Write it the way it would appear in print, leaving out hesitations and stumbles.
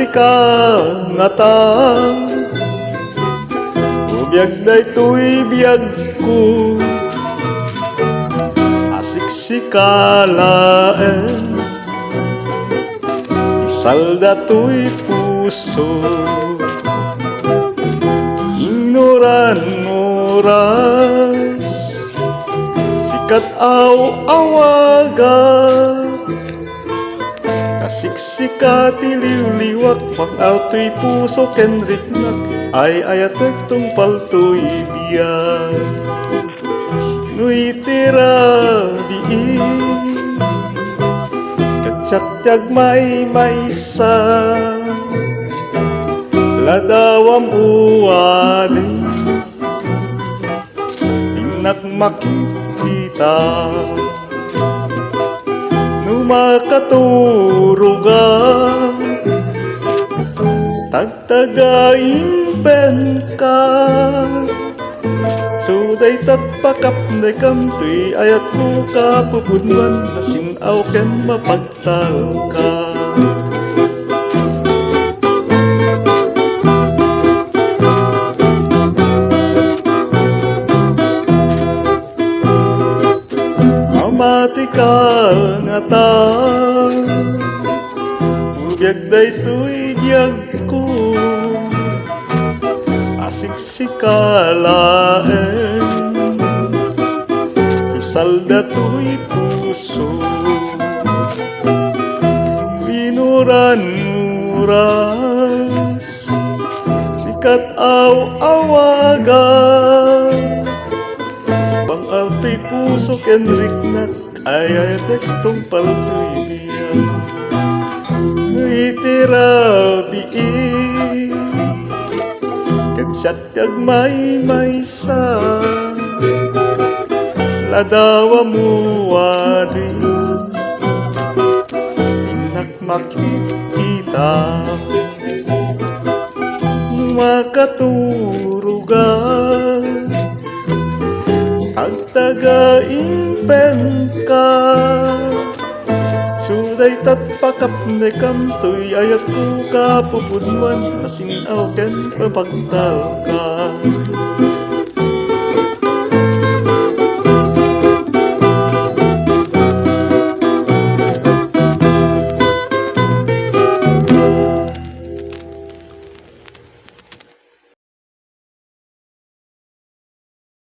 Amati ka nga ta, ubiyag daytoy biyag ko, asiksikalaen, isalda to'y puso, ignoran oras, sikat aw-awaga, kasiksika tiliw-liwak, pag-alto'y puso kenriknak, ay ayatek tong palto'y biyag. Nuy tira biig, katsaktag may maysa, ladawam uwadi, tinak makikita, numakaturuga, tagtagain pen ka. Suday tatpakap na kamtoy, ayat ko kapupudman, nasinaw ken mapagtal ka. Amati ka nga ta, ubiyag daytoy biyag ko, asiksikalaen, isalda to'y puso, binuran oras, sikat aw-awaga, pang-alto'y puso kenriknak, ay ayatek tong palto'y biyag. Nuy tira biig, katsaktag may maysa, ladawa mo wadi, tinak makikita, makaturuga, tagtagain pen ka. Suday tatpakap na kamtoy, ayat ko kapupudman, nasinaw ken mapagtal ka.